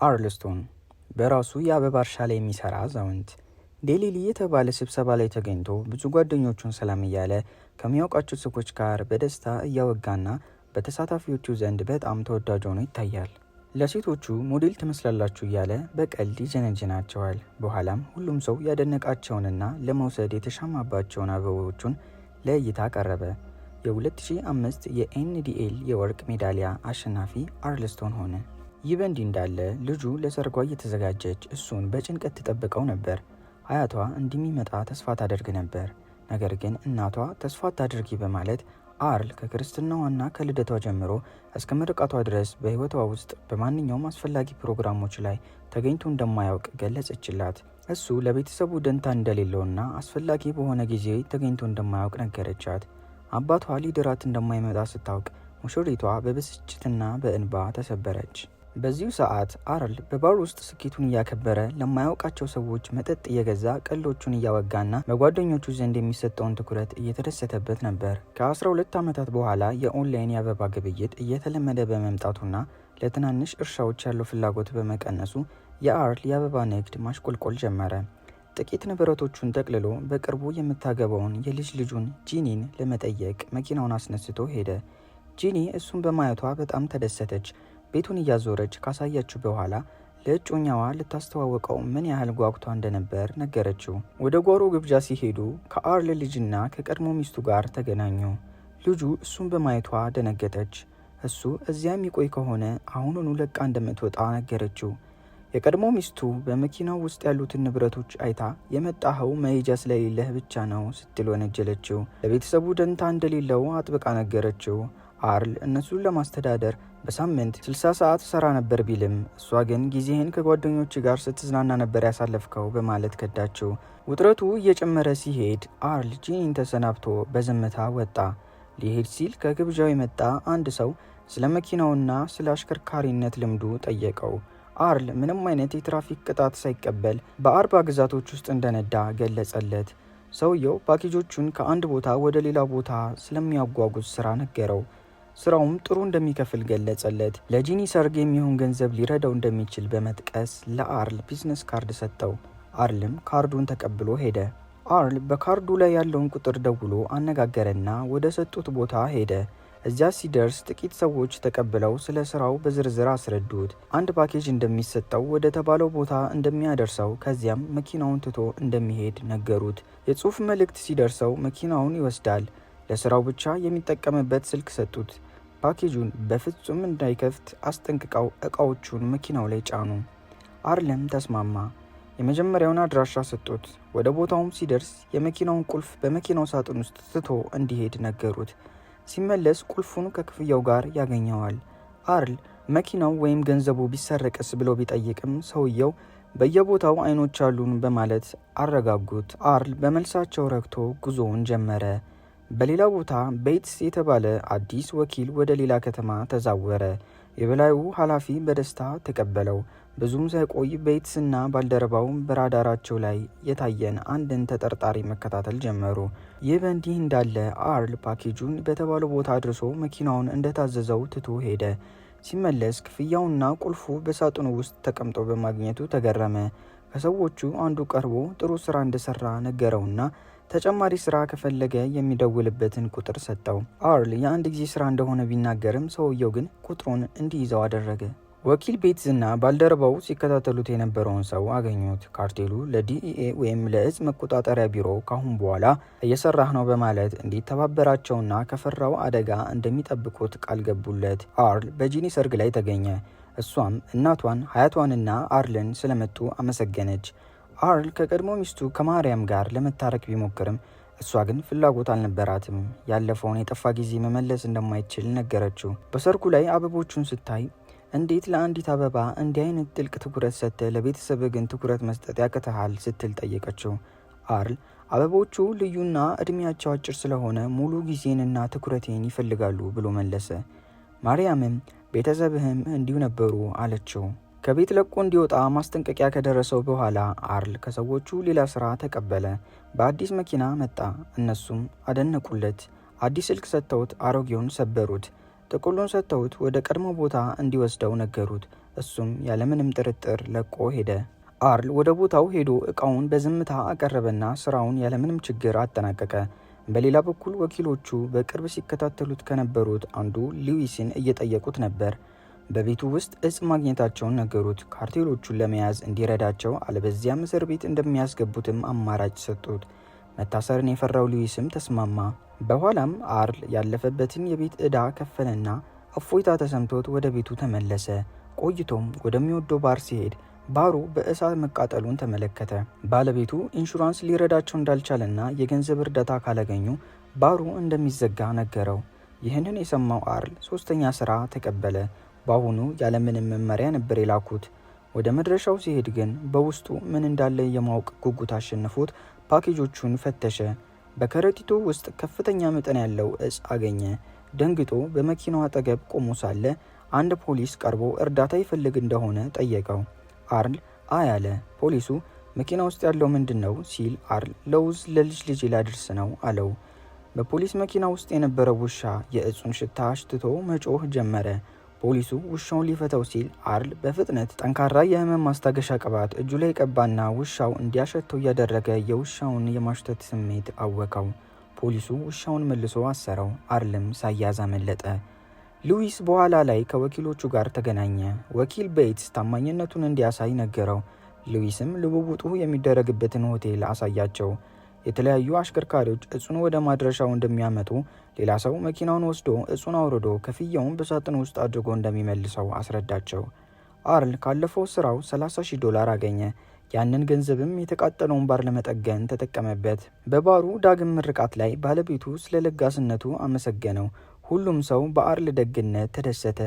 አርልስቶን በራሱ የአበባ እርሻ ላይ የሚሰራ አዛውንት ዴሊሊ የተባለ ስብሰባ ላይ ተገኝቶ ብዙ ጓደኞቹን ሰላም እያለ ከሚያውቃቸው ሰዎች ጋር በደስታ እያወጋና በተሳታፊዎቹ ዘንድ በጣም ተወዳጅ ሆኖ ይታያል። ለሴቶቹ ሞዴል ትመስላላችሁ እያለ በቀልድ ይጀነጅናቸዋል። በኋላም ሁሉም ሰው ያደነቃቸውንና ለመውሰድ የተሻማባቸውን አበቦቹን ለእይታ ቀረበ። የ2005 የኤንዲኤል የወርቅ ሜዳሊያ አሸናፊ አርልስቶን ሆነ። ይህ በእንዲህ እንዳለ ልጁ ለሰርጓ እየተዘጋጀች እሱን በጭንቀት ትጠብቀው ነበር። አያቷ እንደሚመጣ ተስፋ ታደርግ ነበር። ነገር ግን እናቷ ተስፋ አታድርጊ በማለት አርል ከክርስትናዋና ከልደቷ ጀምሮ እስከ ምርቃቷ ድረስ በሕይወቷ ውስጥ በማንኛውም አስፈላጊ ፕሮግራሞች ላይ ተገኝቶ እንደማያውቅ ገለጸችላት። እሱ ለቤተሰቡ ደንታ እንደሌለውና አስፈላጊ በሆነ ጊዜ ተገኝቶ እንደማያውቅ ነገረቻት። አባቷ ሊድራት እንደማይመጣ ስታውቅ ሙሽሪቷ በብስጭትና በእንባ ተሰበረች። በዚሁ ሰዓት አርል በባር ውስጥ ስኬቱን እያከበረ ለማያውቃቸው ሰዎች መጠጥ እየገዛ ቀልዶቹን እያወጋና በጓደኞቹ ዘንድ የሚሰጠውን ትኩረት እየተደሰተበት ነበር። ከ12 ዓመታት በኋላ የኦንላይን የአበባ ግብይት እየተለመደ በመምጣቱና ለትናንሽ እርሻዎች ያለው ፍላጎት በመቀነሱ የአርል የአበባ ንግድ ማሽቆልቆል ጀመረ። ጥቂት ንብረቶቹን ጠቅልሎ በቅርቡ የምታገባውን የልጅ ልጁን ጂኒን ለመጠየቅ መኪናውን አስነስቶ ሄደ። ጂኒ እሱን በማየቷ በጣም ተደሰተች። ቤቱን እያዞረች ካሳያችው በኋላ ለእጮኛዋ ልታስተዋወቀው ምን ያህል ጓጉቷ እንደነበር ነገረችው። ወደ ጓሮ ግብዣ ሲሄዱ ከአርል ልጅና ከቀድሞ ሚስቱ ጋር ተገናኙ። ልጁ እሱን በማየቷ ደነገጠች። እሱ እዚያ የሚቆይ ከሆነ አሁኑኑ ለቃ እንደምትወጣ ነገረችው። የቀድሞ ሚስቱ በመኪናው ውስጥ ያሉትን ንብረቶች አይታ የመጣኸው መሄጃ ስለሌለህ ብቻ ነው ስትል ወነጀለችው። ለቤተሰቡ ደንታ እንደሌለው አጥብቃ ነገረችው። አርል እነሱን ለማስተዳደር በሳምንት 60 ሰዓት ሰራ ነበር ቢልም እሷ ግን ጊዜህን ከጓደኞች ጋር ስትዝናና ነበር ያሳለፍከው በማለት ከዳችው። ውጥረቱ እየጨመረ ሲሄድ አርል ጂኒን ተሰናብቶ በዝምታ ወጣ። ሊሄድ ሲል ከግብዣው የመጣ አንድ ሰው ስለ መኪናውና ስለ አሽከርካሪነት ልምዱ ጠየቀው። አርል ምንም አይነት የትራፊክ ቅጣት ሳይቀበል በ40 ግዛቶች ውስጥ እንደነዳ ገለጸለት። ሰውየው ፓኬጆቹን ከአንድ ቦታ ወደ ሌላ ቦታ ስለሚያጓጉዝ ስራ ነገረው። ስራውም ጥሩ እንደሚከፍል ገለጸለት። ለጂኒ ሰርግ የሚሆን ገንዘብ ሊረዳው እንደሚችል በመጥቀስ ለአርል ቢዝነስ ካርድ ሰጠው። አርልም ካርዱን ተቀብሎ ሄደ። አርል በካርዱ ላይ ያለውን ቁጥር ደውሎ አነጋገረና ወደ ሰጡት ቦታ ሄደ። እዚያ ሲደርስ ጥቂት ሰዎች ተቀብለው ስለ ስራው በዝርዝር አስረዱት። አንድ ፓኬጅ እንደሚሰጠው ወደ ተባለው ቦታ እንደሚያደርሰው ከዚያም መኪናውን ትቶ እንደሚሄድ ነገሩት። የጽሑፍ መልእክት ሲደርሰው መኪናውን ይወስዳል። ለስራው ብቻ የሚጠቀምበት ስልክ ሰጡት። ፓኬጁን በፍጹም እንዳይከፍት አስጠንቅቀው እቃዎቹን መኪናው ላይ ጫኑ። አርልም ተስማማ። የመጀመሪያውን አድራሻ ሰጡት። ወደ ቦታውም ሲደርስ የመኪናውን ቁልፍ በመኪናው ሳጥን ውስጥ ትቶ እንዲሄድ ነገሩት። ሲመለስ ቁልፉን ከክፍያው ጋር ያገኘዋል። አርል መኪናው ወይም ገንዘቡ ቢሰረቅስ ብሎ ቢጠይቅም ሰውየው በየቦታው አይኖች አሉን በማለት አረጋጉት። አርል በመልሳቸው ረክቶ ጉዞውን ጀመረ። በሌላ ቦታ ቤትስ የተባለ አዲስ ወኪል ወደ ሌላ ከተማ ተዛወረ። የበላዩ ኃላፊ በደስታ ተቀበለው። ብዙም ሳይቆይ ቤትስና ባልደረባው በራዳራቸው ላይ የታየን አንድን ተጠርጣሪ መከታተል ጀመሩ። ይህ በእንዲህ እንዳለ አርል ፓኬጁን በተባለው ቦታ አድርሶ መኪናውን እንደታዘዘው ትቶ ሄደ። ሲመለስ ክፍያውና ቁልፉ በሳጥኑ ውስጥ ተቀምጦ በማግኘቱ ተገረመ። ከሰዎቹ አንዱ ቀርቦ ጥሩ ስራ እንደሰራ ነገረውና ተጨማሪ ስራ ከፈለገ የሚደውልበትን ቁጥር ሰጠው። አርል የአንድ ጊዜ ስራ እንደሆነ ቢናገርም ሰውየው ግን ቁጥሩን እንዲይዘው አደረገ። ወኪል ቤትዝና ባልደረባው ሲከታተሉት የነበረውን ሰው አገኙት። ካርቴሉ ለዲኢኤ ወይም ለእጽ መቆጣጠሪያ ቢሮ ካሁን በኋላ እየሰራህ ነው በማለት እንዲተባበራቸውና ከፈራው አደጋ እንደሚጠብቁት ቃል ገቡለት። አርል በጂኒ ሰርግ ላይ ተገኘ። እሷም እናቷን ሀያቷንና አርልን ስለመጡ አመሰገነች። አርል ከቀድሞ ሚስቱ ከማርያም ጋር ለመታረቅ ቢሞክርም እሷ ግን ፍላጎት አልነበራትም። ያለፈውን የጠፋ ጊዜ መመለስ እንደማይችል ነገረችው። በሰርጉ ላይ አበቦቹን ስታይ እንዴት ለአንዲት አበባ እንዲህ አይነት ጥልቅ ትኩረት ሰጥተህ ለቤተሰብ ግን ትኩረት መስጠት ያቅተሃል ስትል ጠየቀችው። አርል አበቦቹ ልዩና እድሜያቸው አጭር ስለሆነ ሙሉ ጊዜንና ትኩረቴን ይፈልጋሉ ብሎ መለሰ። ማርያምም ቤተሰብህም እንዲሁ ነበሩ አለችው። ከቤት ለቆ እንዲወጣ ማስጠንቀቂያ ከደረሰው በኋላ አርል ከሰዎቹ ሌላ ስራ ተቀበለ። በአዲስ መኪና መጣ። እነሱም አደነቁለት። አዲስ ስልክ ሰጥተውት አሮጌውን ሰበሩት። ጥቁሉን ሰጥተውት ወደ ቀድሞ ቦታ እንዲወስደው ነገሩት። እሱም ያለምንም ጥርጥር ለቆ ሄደ። አርል ወደ ቦታው ሄዶ እቃውን በዝምታ አቀረበና ስራውን ያለምንም ችግር አጠናቀቀ። በሌላ በኩል ወኪሎቹ በቅርብ ሲከታተሉት ከነበሩት አንዱ ሉዊስን እየጠየቁት ነበር። በቤቱ ውስጥ እጽ ማግኘታቸውን ነገሩት። ካርቴሎቹን ለመያዝ እንዲረዳቸው አለበዚያም እስር ቤት እንደሚያስገቡትም አማራጭ ሰጡት። መታሰርን የፈራው ሉዊስም ተስማማ። በኋላም አርል ያለፈበትን የቤት ዕዳ ከፈለና እፎይታ ተሰምቶት ወደ ቤቱ ተመለሰ። ቆይቶም ወደሚወደው ባር ሲሄድ ባሩ በእሳት መቃጠሉን ተመለከተ። ባለቤቱ ኢንሹራንስ ሊረዳቸው እንዳልቻለና የገንዘብ እርዳታ ካላገኙ ባሩ እንደሚዘጋ ነገረው። ይህንን የሰማው አርል ሶስተኛ ስራ ተቀበለ። በአሁኑ ያለምንም መመሪያ ነበር የላኩት። ወደ መድረሻው ሲሄድ ግን በውስጡ ምን እንዳለ የማወቅ ጉጉት አሸንፎት ፓኬጆቹን ፈተሸ። በከረጢቱ ውስጥ ከፍተኛ መጠን ያለው እጽ አገኘ። ደንግጦ በመኪናው አጠገብ ቆሞ ሳለ አንድ ፖሊስ ቀርቦ እርዳታ ይፈልግ እንደሆነ ጠየቀው። አርል አይ አለ። ፖሊሱ መኪና ውስጥ ያለው ምንድነው ሲል አርል ለውዝ ለልጅ ልጅ ላድርስ ነው አለው። በፖሊስ መኪና ውስጥ የነበረው ውሻ የእጹን ሽታ አሽትቶ መጮህ ጀመረ። ፖሊሱ ውሻውን ሊፈተው ሲል አርል በፍጥነት ጠንካራ የህመም ማስታገሻ ቅባት እጁ ላይ ቀባና ውሻው እንዲያሸተው እያደረገ የውሻውን የማሽተት ስሜት አወቀው። ፖሊሱ ውሻውን መልሶ አሰረው። አርልም ሳያዝ አመለጠ። ሉዊስ በኋላ ላይ ከወኪሎቹ ጋር ተገናኘ። ወኪል ቤትስ ታማኝነቱን እንዲያሳይ ነገረው። ሉዊስም ልውውጡ የሚደረግበትን ሆቴል አሳያቸው። የተለያዩ አሽከርካሪዎች እጹን ወደ ማድረሻው እንደሚያመጡ፣ ሌላ ሰው መኪናውን ወስዶ እጹን አውርዶ ክፍያውን በሳጥን ውስጥ አድርጎ እንደሚመልሰው አስረዳቸው። አርል ካለፈው ስራው $30,000 አገኘ። ያንን ገንዘብም የተቃጠለውን ባር ለመጠገን ተጠቀመበት። በባሩ ዳግም ምርቃት ላይ ባለቤቱ ስለ ለጋስነቱ አመሰገነው። ሁሉም ሰው በአርል ደግነት ተደሰተ።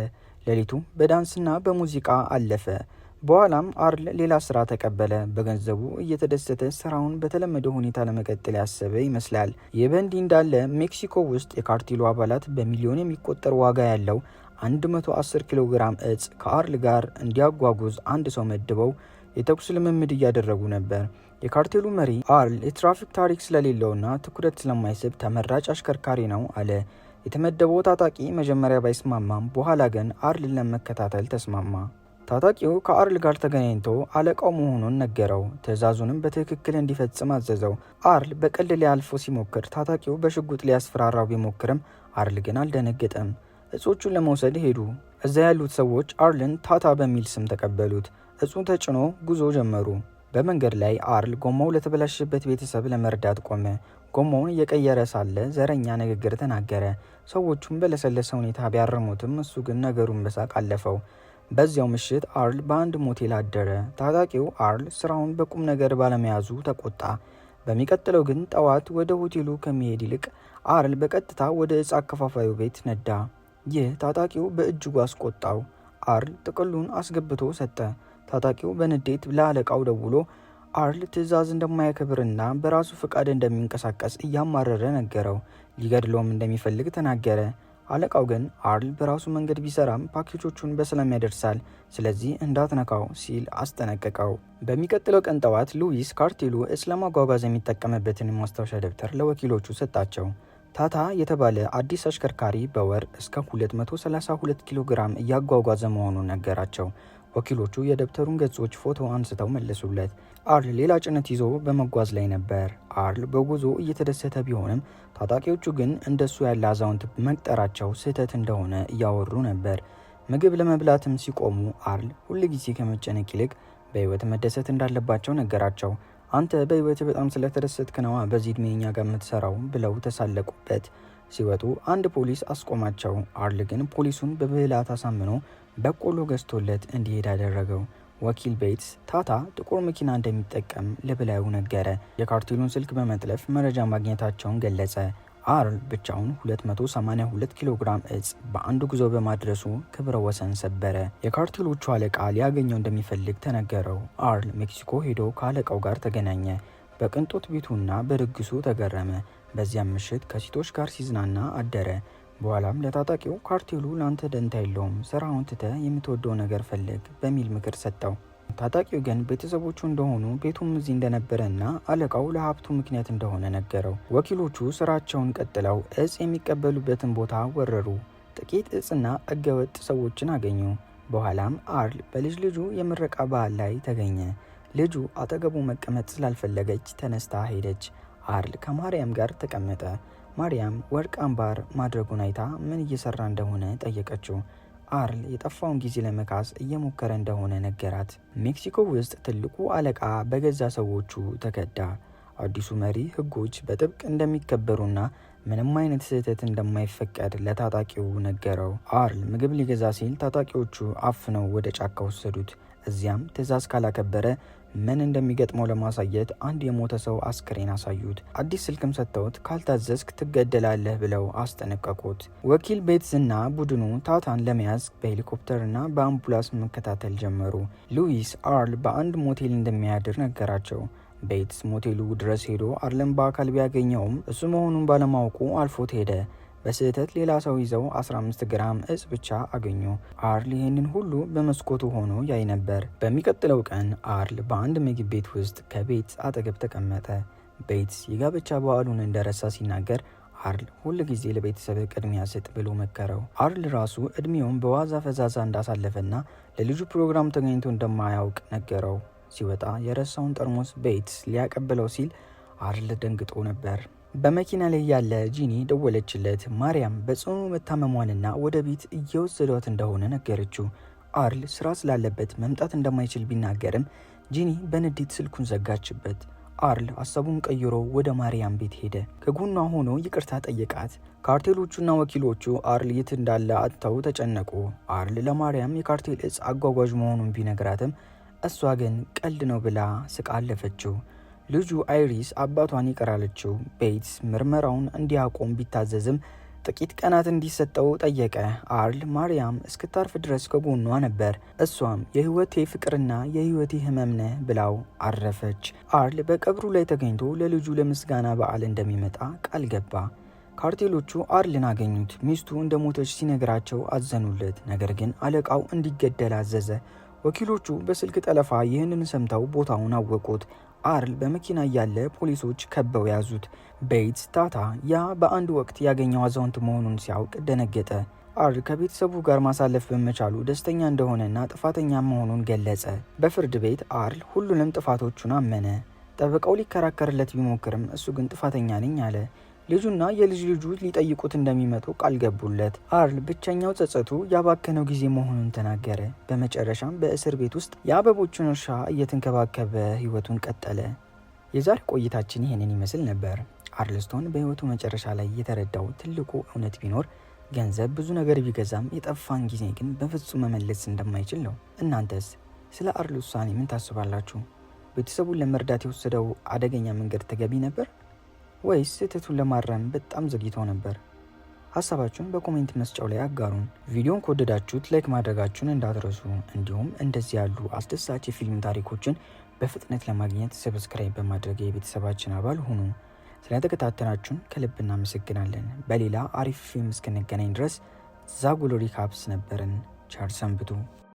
ሌሊቱ በዳንስና በሙዚቃ አለፈ። በኋላም አርል ሌላ ስራ ተቀበለ። በገንዘቡ እየተደሰተ ስራውን በተለመደ ሁኔታ ለመቀጠል ያሰበ ይመስላል። ይህ በእንዲህ እንዳለ ሜክሲኮ ውስጥ የካርቴሉ አባላት በሚሊዮን የሚቆጠር ዋጋ ያለው 110 ኪሎ ግራም እጽ ከአርል ጋር እንዲያጓጉዝ አንድ ሰው መድበው የተኩስ ልምምድ እያደረጉ ነበር። የካርቴሉ መሪ አርል የትራፊክ ታሪክ ስለሌለውና ትኩረት ስለማይስብ ተመራጭ አሽከርካሪ ነው አለ። የተመደበው ታጣቂ መጀመሪያ ባይስማማም በኋላ ግን አርልን ለመከታተል ተስማማ። ታጣቂው ከአርል ጋር ተገናኝቶ አለቃው መሆኑን ነገረው። ትዕዛዙንም በትክክል እንዲፈጽም አዘዘው። አርል በቀልድ ሊያልፎ ሲሞክር ታጣቂው በሽጉጥ ሊያስፈራራው ቢሞክርም አርል ግን አልደነገጠም። እጾቹን ለመውሰድ ሄዱ። እዛ ያሉት ሰዎች አርልን ታታ በሚል ስም ተቀበሉት። እጹ ተጭኖ ጉዞ ጀመሩ። በመንገድ ላይ አርል ጎማው ለተበላሸበት ቤተሰብ ለመርዳት ቆመ። ጎማውን እየቀየረ ሳለ ዘረኛ ንግግር ተናገረ። ሰዎቹም በለሰለሰ ሁኔታ ቢያረሙትም እሱ ግን ነገሩን በሳቅ አለፈው። በዚያው ምሽት አርል በአንድ ሞቴል አደረ። ታጣቂው አርል ስራውን በቁም ነገር ባለመያዙ ተቆጣ። በሚቀጥለው ግን ጠዋት ወደ ሆቴሉ ከመሄድ ይልቅ አርል በቀጥታ ወደ እጽ አከፋፋዩ ቤት ነዳ። ይህ ታጣቂው በእጅጉ አስቆጣው። አርል ጥቅሉን አስገብቶ ሰጠ። ታጣቂው በንዴት ለአለቃው ደውሎ አርል ትዕዛዝ እንደማያከብርና በራሱ ፍቃድ እንደሚንቀሳቀስ እያማረረ ነገረው። ሊገድለውም እንደሚፈልግ ተናገረ። አለቃው ግን አርል በራሱ መንገድ ቢሰራም ፓኬጆቹን በሰላም ያደርሳል፣ ስለዚህ እንዳትነካው ሲል አስጠነቀቀው። በሚቀጥለው ቀን ጠዋት ሉዊስ ካርቴሉ እጽ ለማጓጓዝ የሚጠቀምበትን ማስታወሻ ደብተር ለወኪሎቹ ሰጣቸው። ታታ የተባለ አዲስ አሽከርካሪ በወር እስከ 232 ኪሎ ግራም እያጓጓዘ መሆኑን ነገራቸው። ወኪሎቹ የደብተሩን ገጾች ፎቶ አንስተው መለሱለት። አርል ሌላ ጭነት ይዞ በመጓዝ ላይ ነበር። አርል በጉዞ እየተደሰተ ቢሆንም ታጣቂዎቹ ግን እንደሱ ያለ አዛውንት መቅጠራቸው ስህተት እንደሆነ እያወሩ ነበር። ምግብ ለመብላትም ሲቆሙ አርል ሁልጊዜ ከመጨነቅ ይልቅ በህይወት መደሰት እንዳለባቸው ነገራቸው። አንተ በህይወት በጣም ስለተደሰትክ ነዋ በዚህ እድሜ እኛ ጋር የምትሰራው ብለው ተሳለቁበት። ሲወጡ አንድ ፖሊስ አስቆማቸው። አርል ግን ፖሊሱን በብልሃት አሳምኖ በቆሎ ገዝቶለት እንዲሄድ አደረገው። ወኪል ቤትስ ታታ ጥቁር መኪና እንደሚጠቀም ለበላዩ ነገረ። የካርቴሉን ስልክ በመጥለፍ መረጃ ማግኘታቸውን ገለጸ። አርል ብቻውን 282 ኪሎ ግራም እጽ በአንድ ጉዞ በማድረሱ ክብረ ወሰን ሰበረ። የካርቴሎቹ አለቃ ሊያገኘው እንደሚፈልግ ተነገረው። አርል ሜክሲኮ ሄዶ ከአለቃው ጋር ተገናኘ። በቅንጦት ቤቱና በድግሱ ተገረመ። በዚያም ምሽት ከሴቶች ጋር ሲዝናና አደረ። በኋላም ለታጣቂው ካርቴሉ ላንተ ደንታ የለውም፣ ስራውን ትተህ የምትወደው ነገር ፈልግ በሚል ምክር ሰጠው። ታጣቂው ግን ቤተሰቦቹ እንደሆኑ ቤቱም እዚህ እንደነበረና አለቃው ለሀብቱ ምክንያት እንደሆነ ነገረው። ወኪሎቹ ስራቸውን ቀጥለው እጽ የሚቀበሉበትን ቦታ ወረሩ። ጥቂት እጽና ህገወጥ ሰዎችን አገኙ። በኋላም አርል በልጅ ልጁ የምረቃ በዓል ላይ ተገኘ። ልጁ አጠገቡ መቀመጥ ስላልፈለገች ተነስታ ሄደች። አርል ከማርያም ጋር ተቀመጠ። ማርያም ወርቅ አምባር ማድረጉን አይታ ምን እየሰራ እንደሆነ ጠየቀችው። አርል የጠፋውን ጊዜ ለመካስ እየሞከረ እንደሆነ ነገራት። ሜክሲኮ ውስጥ ትልቁ አለቃ በገዛ ሰዎቹ ተከዳ። አዲሱ መሪ ህጎች በጥብቅ እንደሚከበሩና ምንም አይነት ስህተት እንደማይፈቀድ ለታጣቂው ነገረው። አርል ምግብ ሊገዛ ሲል ታጣቂዎቹ አፍነው ወደ ጫካ ወሰዱት። እዚያም ትዕዛዝ ካላከበረ ምን እንደሚገጥመው ለማሳየት አንድ የሞተ ሰው አስክሬን አሳዩት። አዲስ ስልክም ሰጥተውት ካልታዘዝክ ትገደላለህ ብለው አስጠነቀቁት። ወኪል ቤትስና ቡድኑ ታታን ለመያዝ በሄሊኮፕተርና በአምቡላንስ መከታተል ጀመሩ። ሉዊስ አርል በአንድ ሞቴል እንደሚያድር ነገራቸው። ቤትስ ሞቴሉ ድረስ ሄዶ አርልን በአካል ቢያገኘውም እሱ መሆኑን ባለማወቁ አልፎት ሄደ። በስህተት ሌላ ሰው ይዘው 15 ግራም እጽ ብቻ አገኙ። አርል ይህንን ሁሉ በመስኮቱ ሆኖ ያይ ነበር። በሚቀጥለው ቀን አርል በአንድ ምግብ ቤት ውስጥ ከቤትስ አጠገብ ተቀመጠ። ቤትስ የጋብቻ በዓሉን እንደረሳ ሲናገር አርል ሁል ጊዜ ለቤተሰብ ቅድሚያ ስጥ ብሎ መከረው። አርል ራሱ እድሜውን በዋዛ ፈዛዛ እንዳሳለፈና ለልጁ ፕሮግራም ተገኝቶ እንደማያውቅ ነገረው። ሲወጣ የረሳውን ጠርሙስ ቤትስ ሊያቀብለው ሲል አርል ደንግጦ ነበር። በመኪና ላይ ያለ ጂኒ ደወለችለት። ማርያም በጽኑ መታመሟንና ወደ ቤት እየወሰዷት እንደሆነ ነገረችው። አርል ስራ ስላለበት መምጣት እንደማይችል ቢናገርም ጂኒ በንዴት ስልኩን ዘጋችበት። አርል ሀሳቡን ቀይሮ ወደ ማርያም ቤት ሄደ። ከጎኗ ሆኖ ይቅርታ ጠየቃት። ካርቴሎቹና ወኪሎቹ አርል የት እንዳለ አጥተው ተጨነቁ። አርል ለማርያም የካርቴል እጽ አጓጓዥ መሆኑን ቢነግራትም እሷ ግን ቀልድ ነው ብላ ስቃ አለፈችው። ልጁ አይሪስ አባቷን ይቅር አለችው። ቤትስ ምርመራውን እንዲያቆም ቢታዘዝም ጥቂት ቀናት እንዲሰጠው ጠየቀ። አርል ማርያም እስክታርፍ ድረስ ከጎኗ ነበር። እሷም የህይወቴ ፍቅርና የህይወቴ ህመም ነህ ብላው አረፈች። አርል በቀብሩ ላይ ተገኝቶ ለልጁ ለምስጋና በዓል እንደሚመጣ ቃል ገባ። ካርቴሎቹ አርልን አገኙት። ሚስቱ እንደሞተች ሲነግራቸው አዘኑለት። ነገር ግን አለቃው እንዲገደል አዘዘ። ወኪሎቹ በስልክ ጠለፋ ይህንን ሰምተው ቦታውን አወቁት። አርል በመኪና እያለ ፖሊሶች ከበው ያዙት። ቤትስ ታታ ያ በአንድ ወቅት ያገኘው አዛውንት መሆኑን ሲያውቅ ደነገጠ። አርል ከቤተሰቡ ጋር ማሳለፍ በመቻሉ ደስተኛ እንደሆነና ጥፋተኛ መሆኑን ገለጸ። በፍርድ ቤት አርል ሁሉንም ጥፋቶቹን አመነ። ጠበቃው ሊከራከርለት ቢሞክርም እሱ ግን ጥፋተኛ ነኝ አለ። ልጁና የልጅ ልጁ ሊጠይቁት እንደሚመጡ ቃል ገቡለት። አርል ብቸኛው ጸጸቱ ያባከነው ጊዜ መሆኑን ተናገረ። በመጨረሻም በእስር ቤት ውስጥ የአበቦቹን እርሻ እየተንከባከበ ህይወቱን ቀጠለ። የዛሬ ቆይታችን ይህንን ይመስል ነበር። አርልስቶን በህይወቱ መጨረሻ ላይ የተረዳው ትልቁ እውነት ቢኖር ገንዘብ ብዙ ነገር ቢገዛም የጠፋን ጊዜ ግን በፍጹም መመለስ እንደማይችል ነው። እናንተስ ስለ አርል ውሳኔ ምን ታስባላችሁ? ቤተሰቡን ለመርዳት የወሰደው አደገኛ መንገድ ተገቢ ነበር ወይስ ስህተቱን ለማረም በጣም ዘግይቶ ነበር? ሀሳባችሁን በኮሜንት መስጫው ላይ አጋሩን። ቪዲዮን ከወደዳችሁት ላይክ ማድረጋችሁን እንዳትረሱ። እንዲሁም እንደዚህ ያሉ አስደሳች የፊልም ታሪኮችን በፍጥነት ለማግኘት ሰብስክራይብ በማድረግ የቤተሰባችን አባል ሁኑ። ስለተከታተላችሁን ከልብ እናመሰግናለን። በሌላ አሪፍ ፊልም እስክንገናኝ ድረስ ዛጉሎ ሪካፕስ ነበርን። ቸር ሰንብቱ።